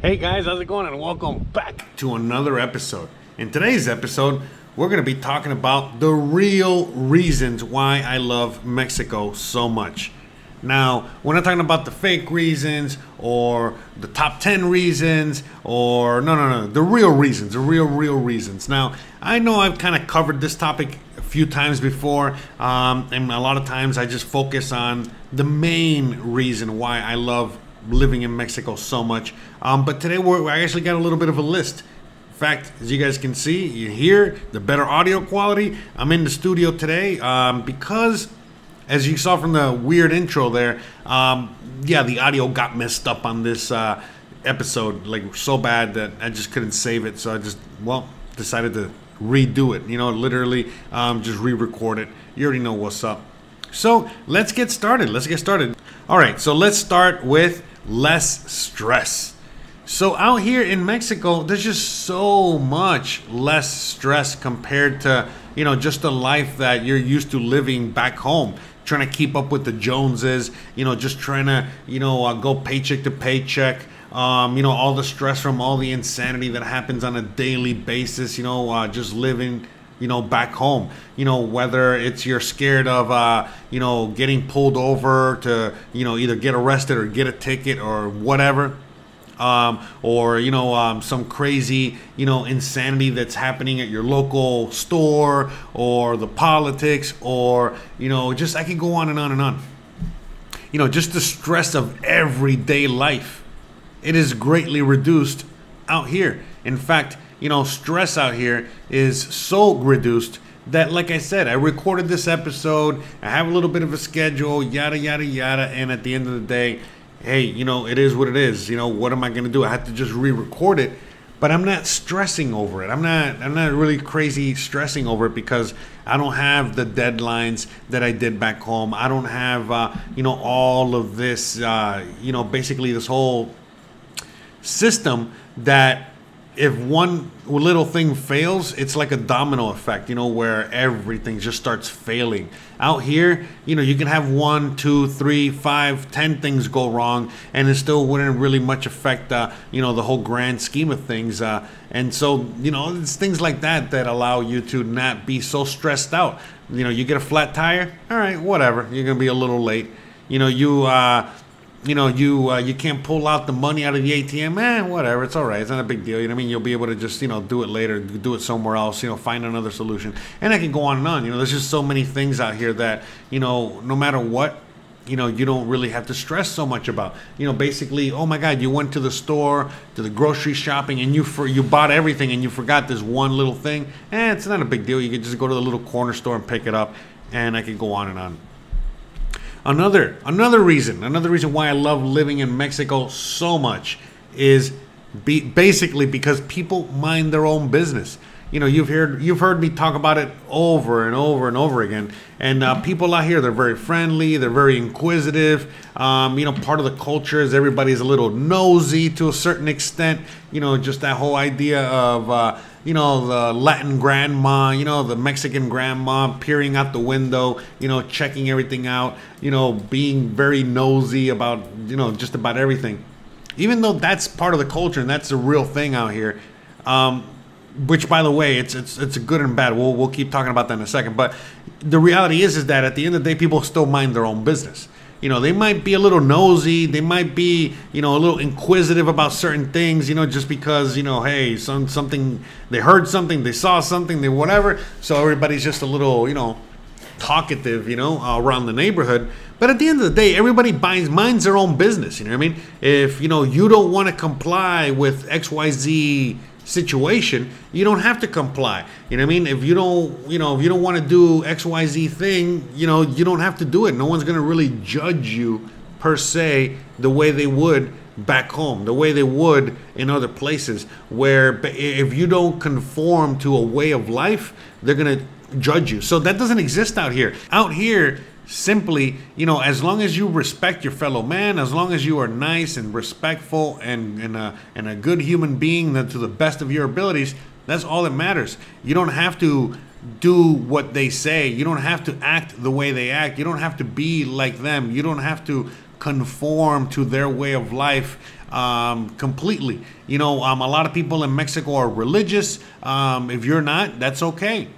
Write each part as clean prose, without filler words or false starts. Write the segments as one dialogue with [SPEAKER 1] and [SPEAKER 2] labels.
[SPEAKER 1] Hey guys, how's it going? And welcome back to another episode. In today's episode, we're going to be talking about the real reasons why I love Mexico so much. Now, we're not talking about the fake reasons or the top 10 reasons or no, the real reasons, the real reasons. Now, I know I've kind of covered this topic a few times before, and a lot of times I just focus on the main reason why I love living in Mexico so much. But today I actually got a little bit of a list. In fact, as you guys can see, you hear the better audio quality. I'm in the studio today because, as you saw from the weird intro there, yeah, the audio got messed up on this episode, like so bad that I just couldn't save it. So I just, decided to redo it. You know, literally just re-record it. You already know what's up. So let's get started. All right, so let's start with less stress. So out here in Mexico, there's just so much less stress compared to, you know, just the life that you're used to living back home, trying to keep up with the Joneses, you know, just trying to, you know, go paycheck to paycheck, you know, all the stress from all the insanity that happens on a daily basis, you know, just living, you know, back home, you know, whether it's you're scared of, you know, getting pulled over to, you know, either get arrested or get a ticket or whatever. Or, you know, some crazy, you know, insanity that's happening at your local store, or the politics, or, you know, just I could go on and on and on. You know, just the stress of everyday life. It is greatly reduced out here. In fact, you know, stress out here is so reduced that, like I said, I recorded this episode. I have a little bit of a schedule, yada, yada, yada. And at the end of the day, hey, you know, it is what it is. You know, what am I going to do? I have to just re-record it, but I'm not stressing over it. I'm not really crazy stressing over it because I don't have the deadlines that I did back home. I don't have, you know, all of this, you know, basically this whole system that if one little thing fails, it's like a domino effect, you know, where everything just starts failing. Out here, you know, you can have 1, 2, 3, 5, 10 things go wrong, and it still wouldn't really much affect, you know, the whole grand scheme of things. And so, you know, it's things like that that allow you to not be so stressed out. You know, you get a flat tire, all right, whatever. You're gonna be a little late. You know, you can't pull out the money out of the ATM, whatever, it's all right, it's not a big deal, you know what I mean? You'll be able to just, you know, do it later, do it somewhere else, you know, find another solution. And I can go on and on, you know, there's just so many things out here that, you know, no matter what, you know, you don't really have to stress so much about. You know, basically, oh my God, you went to the store, to the grocery shopping, and you bought everything and you forgot this one little thing. It's not a big deal, you could just go to the little corner store and pick it up, and I could go on and on. Another reason why I love living in Mexico so much is basically because people mind their own business. You know, you've heard me talk about it over and over again. And people out here, they're very friendly, they're very inquisitive. You know, part of the culture is everybody's a little nosy to a certain extent. You know, just that whole idea of you know, the Latin grandma, you know, the Mexican grandma peering out the window, you know, checking everything out, you know, being very nosy about, you know, just about everything. Even though that's part of the culture and that's a real thing out here, which, by the way, it's a good and bad. We'll keep talking about that in a second. But the reality is that at the end of the day, people still mind their own business. You know, they might be a little nosy. They might be, you know, a little inquisitive about certain things, you know, just because, you know, hey, something, they heard something, they saw something, they whatever. So everybody's just a little, you know, talkative, you know, around the neighborhood. But at the end of the day, everybody minds their own business. You know what I mean? If, you know, you don't want to comply with XYZ situation, you don't have to comply. You know what I mean? If you don't, you know, if you don't want to do XYZ thing, you know, you don't have to do it. No one's going to really judge you per se the way they would back home, the way they would in other places, where if you don't conform to a way of life, they're going to judge you. So that doesn't exist out here. Out here, simply, you know, as long as you respect your fellow man, as long as you are nice and respectful and a good human being to the best of your abilities, that's all that matters. You don't have to do what they say. You don't have to act the way they act. You don't have to be like them. You don't have to conform to their way of life completely. You know, a lot of people in Mexico are religious. If you're not, that's okay.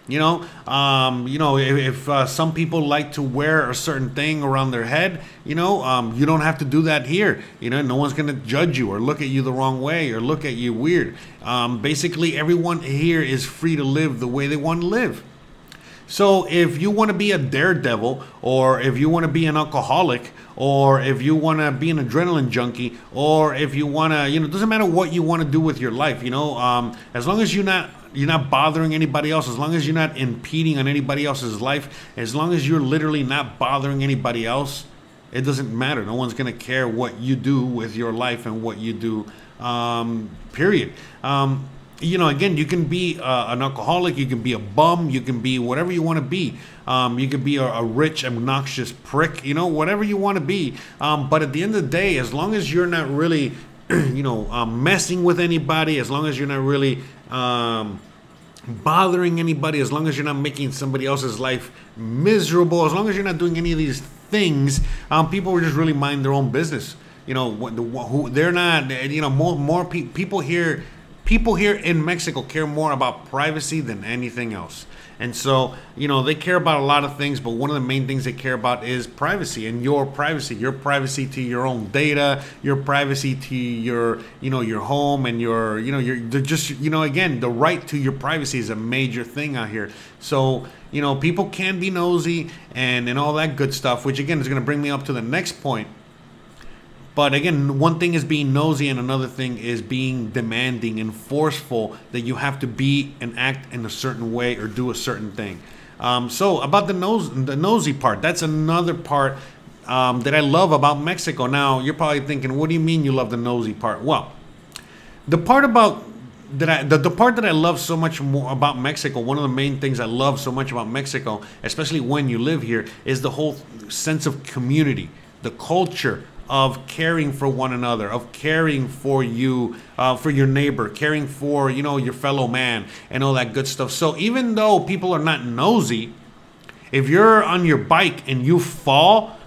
[SPEAKER 1] You know, if some people like to wear a certain thing around their head, you don't have to do that here. You know, no one's going to judge you or look at you the wrong way or look at you weird. Basically, everyone here is free to live the way they want to live. So if you want to be a daredevil, or if you want to be an alcoholic, or if you want to be an adrenaline junkie, or if you want to, it doesn't matter what you want to do with your life, as long as you're not bothering anybody else, as long as you're not impeding on anybody else's life, as long as you're literally not bothering anybody else, it doesn't matter. No one's going to care what you do with your life and what you do, period. Again, you can be an alcoholic, you can be a bum, you can be whatever you want to be. You can be a rich, obnoxious prick, whatever you want to be. But at the end of the day, as long as you're not really, messing with anybody, as long as you're not really bothering anybody, as long as you're not making somebody else's life miserable, as long as you're not doing any of these things, people will just really mind their own business. They're not, more people here. People here in Mexico care more about privacy than anything else. And so, they care about a lot of things, but one of the main things they care about is privacy, and your privacy to your own data, your privacy to your, your home, and again, the right to your privacy is a major thing out here. So, people can be nosy and all that good stuff, which again is going to bring me up to the next point. But again, one thing is being nosy, and another thing is being demanding and forceful, that you have to be and act in a certain way or do a certain thing. So about the nosy part, that's another part that I love about Mexico. Now, you're probably thinking, what do you mean you love the nosy part? Well, the part that I love so much more about Mexico, one of the main things I love so much about Mexico, especially when you live here, is the whole sense of community, the culture of caring for one another, of caring for you, for your neighbor, caring for, your fellow man, and all that good stuff. So even though people are not nosy, if you're on your bike and you fall,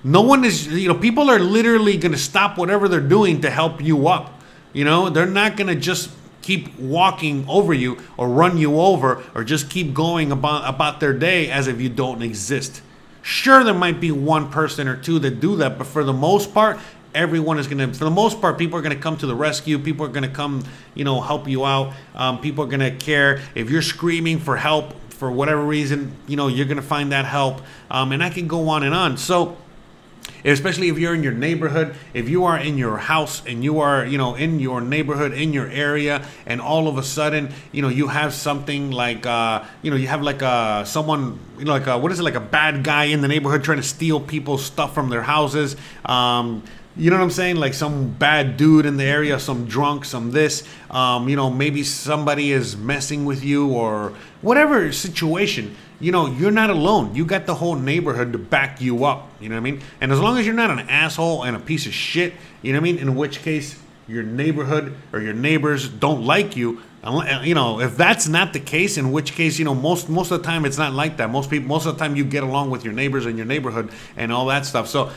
[SPEAKER 1] no one is, people are literally going to stop whatever they're doing to help you up. They're not going to just keep walking over you or run you over or just keep going about their day as if you don't exist. Sure, there might be one person or two that do that, but for the most part, everyone is going to, for the most part, people are going to come to the rescue. People are going to come, help you out. People are going to care. If you're screaming for help for whatever reason, you're going to find that help. And I can go on and on. So, especially if you're in your neighborhood, if you are in your house and you are, in your neighborhood, in your area, and all of a sudden, you have something like, you have like someone, like what is it, like a bad guy in the neighborhood trying to steal people's stuff from their houses. You know what I'm saying? Like some bad dude in the area, some drunk, some this, maybe somebody is messing with you or whatever situation. You're not alone. You got the whole neighborhood to back you up. You know what I mean? And as long as you're not an asshole and a piece of shit, you know what I mean? In which case, your neighborhood or your neighbors don't like you. If that's not the case, in which case, most of the time it's not like that. Most of the time you get along with your neighbors and your neighborhood and all that stuff. So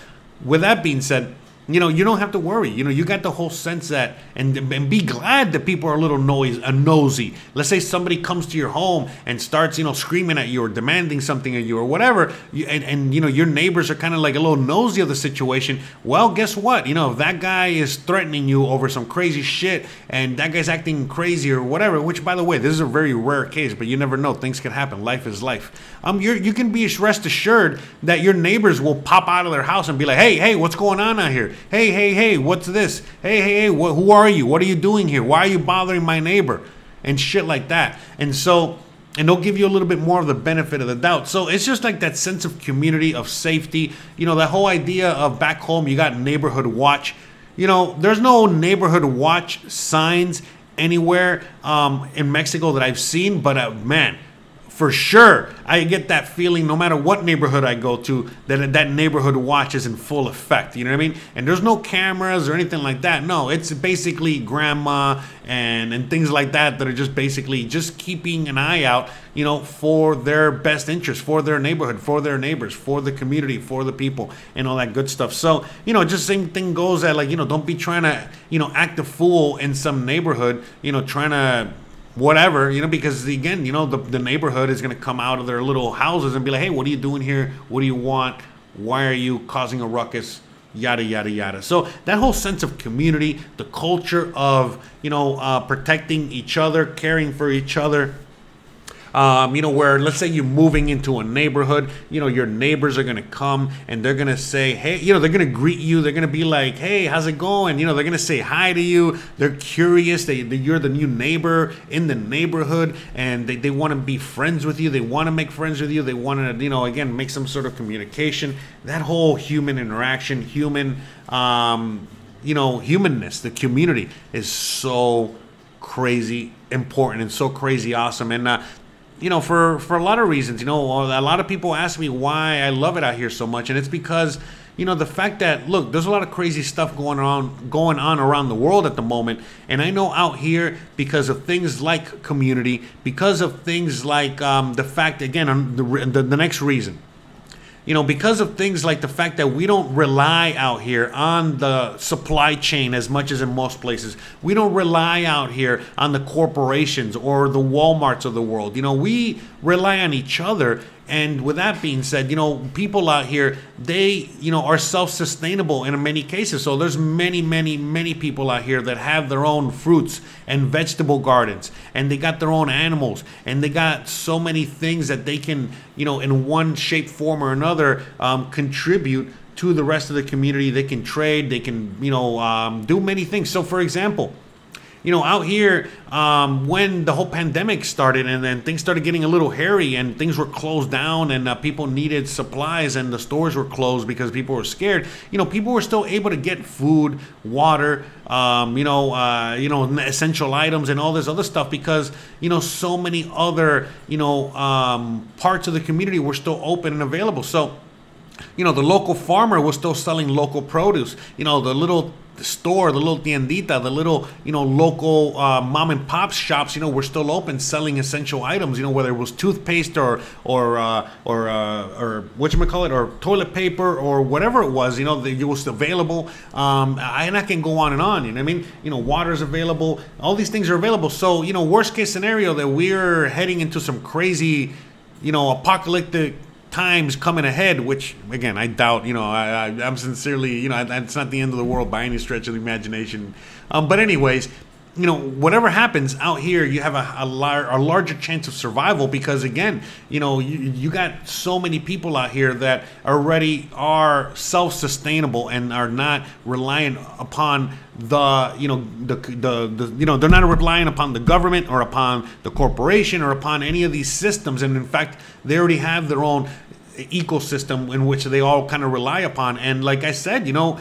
[SPEAKER 1] with that being said, you don't have to worry. You got the whole sense that, and be glad that people are a little nosy. Let's say somebody comes to your home and starts, screaming at you or demanding something of you or whatever, and your neighbors are kind of like a little nosy of the situation. Well, guess what? If that guy is threatening you over some crazy shit and that guy's acting crazy or whatever, which by the way, this is a very rare case, but you never know. Things can happen. Life is life. You can be rest assured that your neighbors will pop out of their house and be like, hey, what's going on out here? Hey, what's this? Hey, who are you? What are you doing here? Why are you bothering my neighbor? And shit like that. And they'll give you a little bit more of the benefit of the doubt. So it's just like that sense of community, of safety. That whole idea of back home, you got neighborhood watch. There's no neighborhood watch signs anywhere in Mexico that I've seen. But man, for sure, I get that feeling no matter what neighborhood I go to, that neighborhood watch is in full effect. You know what I mean? And there's no cameras or anything like that. No, it's basically grandma and things like that are just basically just keeping an eye out, you know, for their best interest, for their neighborhood, for their neighbors, for the community, for the people, and all that good stuff. So, you know, just same thing goes at, like, you know, don't be trying to, you know, act a fool in some neighborhood, you know, trying to whatever, you know, because again, you know, the neighborhood is going to come out of their little houses and be like, hey, what are you doing here? What do you want? Why are you causing a ruckus? Yada, yada, yada. So that whole sense of community, the culture of, you know, protecting each other, caring for each other, you know, where let's say you're moving into a neighborhood, you know, your neighbors are going to come and they're going to say, hey, you know, they're going to greet you. They're going to be like, hey, how's it going? You know, they're going to say hi to you. They're curious. You're the new neighbor in the neighborhood, and they want to be friends with you. They want to make friends with you. They want to, you know, again, make some sort of communication. That whole human interaction, human, you know, humanness, the community is so crazy important and so crazy awesome. And, you know, for a lot of reasons, you know, a lot of people ask me why I love it out here so much. And it's because, you know, the fact that, look, there's a lot of crazy stuff going on around the world at the moment. And I know out here, because of things like community, because of things like the fact, again, the next reason, you know, because of things like the fact that we don't rely out here on the supply chain as much as in most places. We don't rely out here on the corporations or the Walmarts of the world. You know, we rely on each other. And with that being said, you know, people out here, they, you know, are self-sustainable in many cases. So there's many people out here that have their own fruits and vegetable gardens, and they got their own animals, and they got so many things that they can, you know, in one shape, form, or another, contribute to the rest of the community. They can trade, they can, you know, do many things. So for example, you know, out here, when the whole pandemic started and then things started getting a little hairy and things were closed down and people needed supplies and the stores were closed because people were scared, you know, people were still able to get food, water, you know, essential items and all this other stuff because, you know, so many other, you know, parts of the community were still open and available. So, you know, the local farmer was still selling local produce. You know, the little store, the little tiendita, the little, you know, local mom and pop shops, you know, were still open selling essential items, you know, whether it was toothpaste or whatchamacallit, or toilet paper or whatever it was, you know, it was available. And I can go on and on, you know what I mean? You know, water's available, all these things are available. So, you know, worst case scenario that we're heading into some crazy, you know, apocalyptic times coming ahead, which again I doubt. You know, I'm sincerely, you know, it's not the end of the world by any stretch of the imagination. But anyways, you know, whatever happens out here, you have a larger chance of survival because again, you know, you got so many people out here that already are self-sustainable and are not relying upon the, you know, the you know, they're not relying upon the government or upon the corporation or upon any of these systems. And in fact, they already have their own ecosystem in which they all kind of rely upon. And like I said, you know,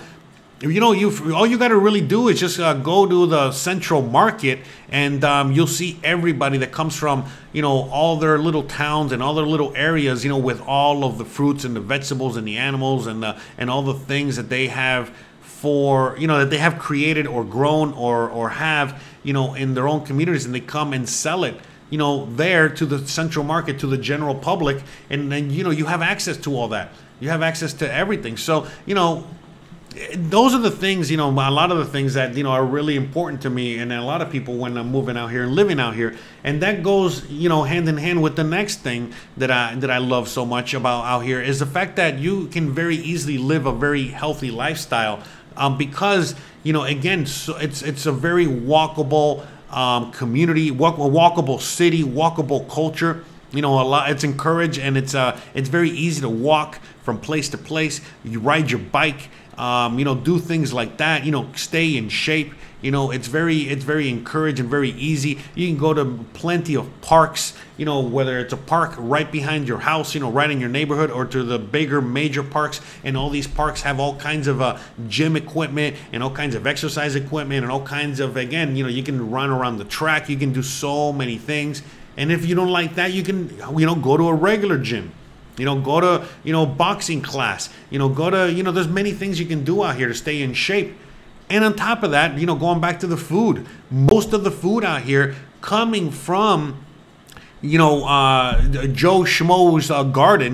[SPEAKER 1] all you got to really do is just go to the central market, and you'll see everybody that comes from, you know, all their little towns and all their little areas, you know, with all of the fruits and the vegetables and the animals and all the things that they have for, you know, that they have created or grown or have, you know, in their own communities, and they come and sell it, you know, there to the central market, to the general public, and then, you know, you have access to all that. You have access to everything. So, you know, those are the things, you know, a lot of the things that, you know, are really important to me and a lot of people when I'm moving out here and living out here. And that goes, you know, hand in hand with the next thing that I love so much about out here is the fact that you can very easily live a very healthy lifestyle because, you know, again, so it's a very walkable community, walkable city, walkable culture. You know, it's encouraged, and it's very easy to walk from place to place. You ride your bike, you know, do things like that. You know, stay in shape. You know, it's very encouraged and very easy. You can go to plenty of parks. You know, whether it's a park right behind your house, you know, right in your neighborhood, or to the bigger major parks. And all these parks have all kinds of gym equipment and all kinds of exercise equipment and all kinds of, again, you know, you can run around the track. You can do so many things. And if you don't like that, you can, go to a regular gym. Go to, boxing class. Go to, there's many things you can do out here to stay in shape. And on top of that, going back to the food, most of the food out here coming from, Joe Schmo's garden,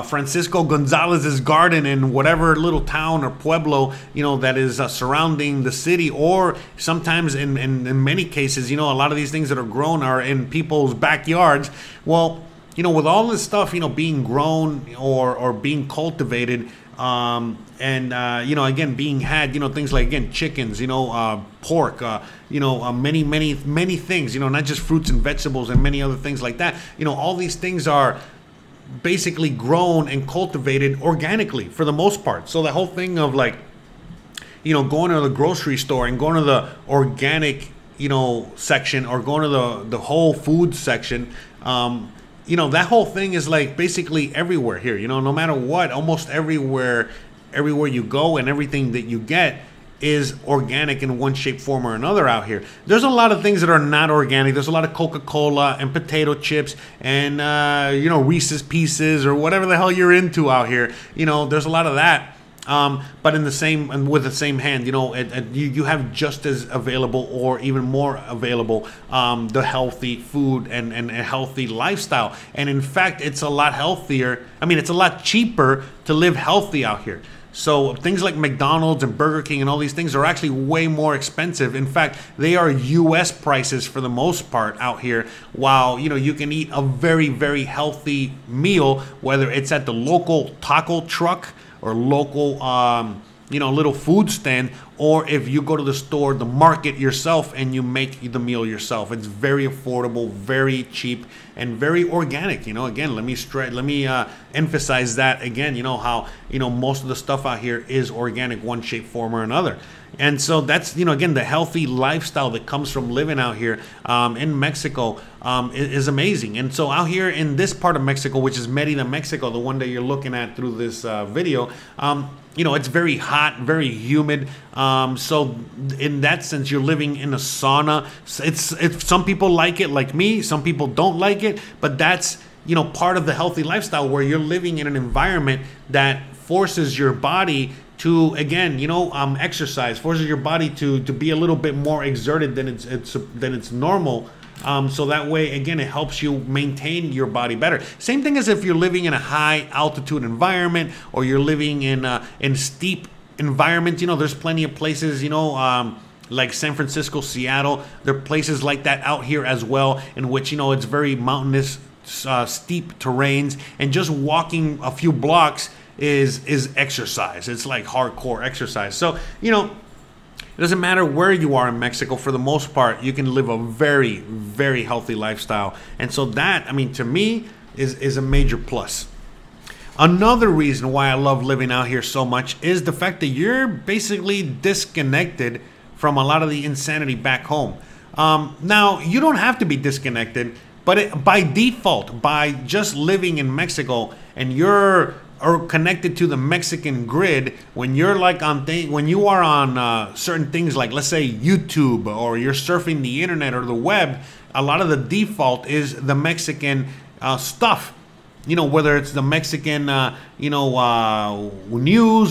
[SPEAKER 1] Francisco Gonzalez's garden in whatever little town or pueblo, that is surrounding the city, or sometimes in many cases, a lot of these things that are grown are in people's backyards. Well, with all this stuff, being grown or being cultivated, again, being had, things like, again, chickens, pork, many things, not just fruits and vegetables and many other things like that. All these things are basically grown and cultivated organically for the most part. So the whole thing of like, going to the grocery store and going to the organic, section, or going to the whole food section, that whole thing is like basically everywhere here, no matter what, almost everywhere you go, and everything that you get is organic in one shape, form, or another out here. There's a lot of things that are not organic. There's a lot of Coca-Cola and potato chips and, Reese's Pieces or whatever the hell you're into out here. There's a lot of that. But with the same hand, you have just as available, or even more available, the healthy food and a healthy lifestyle. And in fact, it's a lot healthier. It's a lot cheaper to live healthy out here. So things like McDonald's and Burger King and all these things are actually way more expensive. In fact, they are US prices for the most part out here, while you can eat a very, very healthy meal, whether it's at the local taco truck or local little food stand, or if you go to the store, the market yourself, and you make the meal yourself. It's very affordable, very cheap, and very organic. Again, let me emphasize that again. How most of the stuff out here is organic, one shape, form, or another. And so that's, again, the healthy lifestyle that comes from living out here in Mexico is amazing. And so out here in this part of Mexico, which is Merida, Mexico, the one that you're looking at through this video, it's very hot, very humid. So in that sense, you're living in a sauna. It's some people like it, like me. Some people don't like it. But that's, part of the healthy lifestyle, where you're living in an environment that forces your body to, again, exercise, forces your body to be a little bit more exerted than it's normal. So that way, again, it helps you maintain your body better. Same thing as if you're living in a high altitude environment, or you're living in steep environment. There's plenty of places, like San Francisco, Seattle. There are places like that out here as well, in which, it's very mountainous, steep terrains, and just walking a few blocks is exercise. It's like hardcore exercise. So, it doesn't matter where you are in Mexico. For the most part, you can live a very, very healthy lifestyle. And so that, to me, is a major plus. Another reason why I love living out here so much is the fact that you're basically disconnected from a lot of the insanity back home. Now, you don't have to be disconnected, but by default, by just living in Mexico, and you're connected to the Mexican grid, when you're like when you are on certain things, like let's say YouTube, or you're surfing the internet or the web, a lot of the default is the Mexican stuff. Whether it's the Mexican news,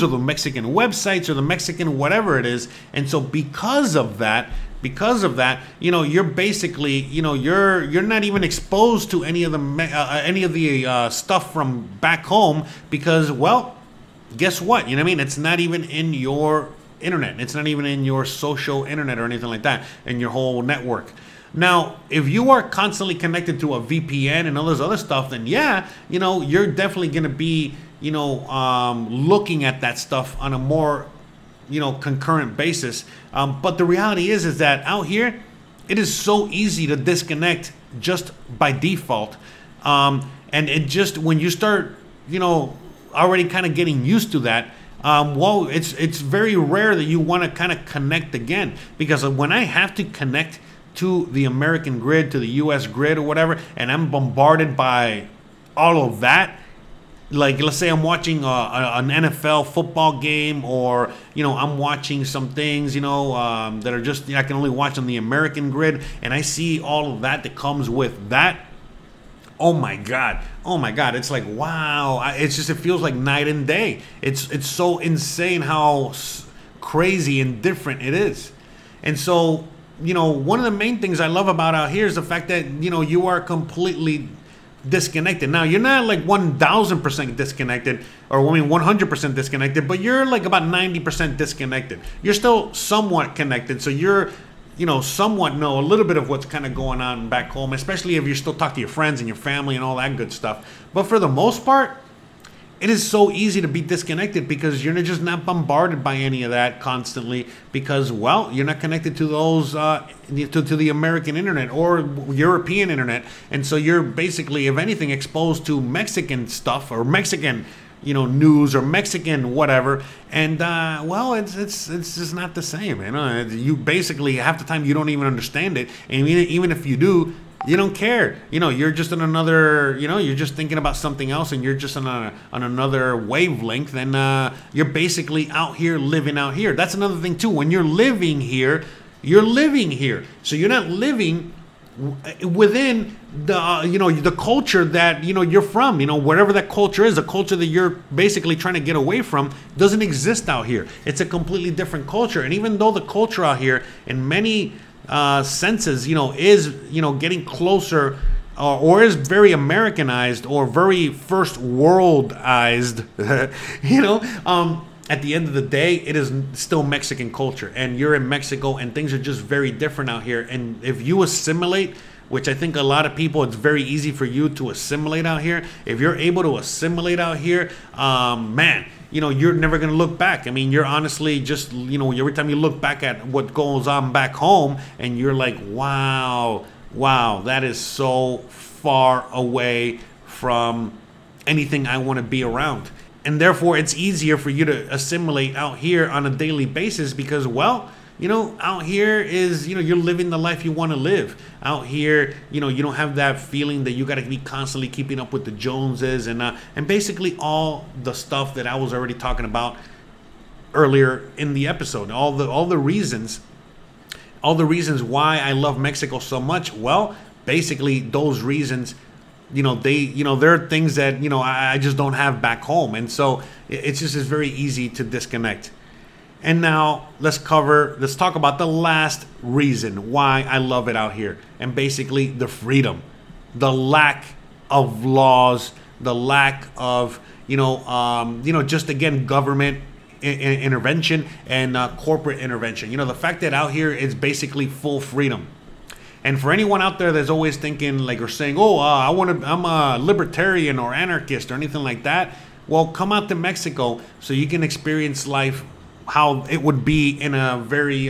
[SPEAKER 1] or the Mexican websites, or the Mexican whatever it is. And so because of that, you're basically, you're not even exposed to any of the stuff from back home, because, well, guess what? It's not even in your internet. It's not even in your social internet or anything like that, in your whole network. Now, if you are constantly connected to a VPN and all this other stuff, then yeah, you're definitely going to be, looking at that stuff on a more, concurrent basis. But the reality is that out here, it is so easy to disconnect just by default. And it just, when you start, already kind of getting used to that, well, it's very rare that you want to kind of connect again. Because when I have to connect to the American grid, to the US grid or whatever, and I'm bombarded by all of that, like, let's say I'm watching an NFL football game, or I'm watching some things that are just I can only watch on the American grid, and I see all of that comes with that. Oh my God, it's like, wow. It feels like night and day. It's so insane how crazy and different it is. And so one of the main things I love about out here is the fact that you are completely disconnected. Now, you're not like 1,000% disconnected, or 100% disconnected, but you're like about 90% disconnected. You're still somewhat connected, so you're somewhat know a little bit of what's kind of going on back home, especially if you still talk to your friends and your family and all that good stuff. But for the most part, it is so easy to be disconnected because you're just not bombarded by any of that constantly, because, well, you're not connected to those to the American internet or European internet, and so you're basically, if anything, exposed to Mexican stuff or Mexican news or Mexican whatever, and well, it's just not the same. You basically half the time you don't even understand it, and even if you do, you don't care. You're just in another, you're just thinking about something else, and you're just on another wavelength, and you're basically out here living out here. That's another thing too. When you're living here, so you're not living within the culture that you're from. Whatever that culture is, the culture that you're basically trying to get away from doesn't exist out here. It's a completely different culture. And even though the culture out here in many senses is getting closer, or is very Americanized or very first worldized, at the end of the day, it is still Mexican culture, and you're in Mexico, and things are just very different out here. And if you assimilate, which I think a lot of people, it's very easy for you to assimilate out here. If you're able to assimilate out here, man, you're never going to look back. I mean, you're honestly just, every time you look back at what goes on back home, and you're like, wow, that is so far away from anything I want to be around. And therefore, it's easier for you to assimilate out here on a daily basis because, well, out here is, you're living the life you want to live. Out here, you don't have that feeling that you got to be constantly keeping up with the Joneses and basically all the stuff that I was already talking about earlier in the episode. All the reasons why I love Mexico so much. Well, basically those reasons, there are things that, I just don't have back home. And so it's very easy to disconnect. And now let's talk about the last reason why I love it out here. And basically the freedom, the lack of laws, the lack of, just again, government intervention and corporate intervention. The fact that out here it's basically full freedom. And for anyone out there that's always thinking like, or saying, oh, I'm a libertarian or anarchist or anything like that, well, come out to Mexico so you can experience life how it would be in a very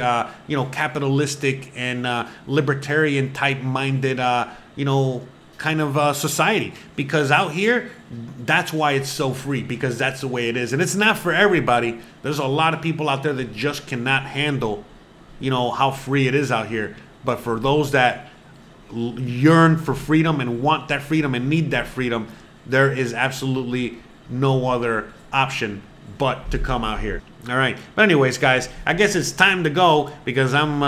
[SPEAKER 1] capitalistic and libertarian type minded kind of society. Because out here, that's why it's so free, because that's the way it is. And it's not for everybody. There's a lot of people out there that just cannot handle how free it is out here. But for those that yearn for freedom and want that freedom and need that freedom, there is absolutely no other option but to come out here. All right. But anyways, guys, I guess it's time to go because I'm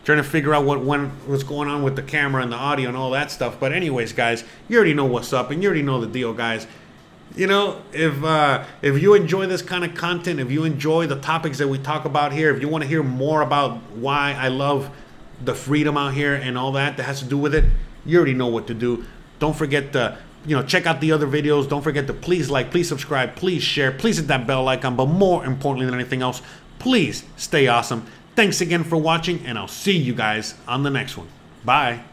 [SPEAKER 1] trying to figure out what's going on with the camera and the audio and all that stuff. But anyways, guys, you already know what's up and you already know the deal, guys. If you enjoy this kind of content, if you enjoy the topics that we talk about here, if you want to hear more about why I love the freedom out here and all that has to do with it, you already know what to do. Don't forget to check out the other videos. Don't forget to please like, please subscribe, please share, please hit that bell icon, but more importantly than anything else, please stay awesome. Thanks again for watching, and I'll see you guys on the next one. Bye.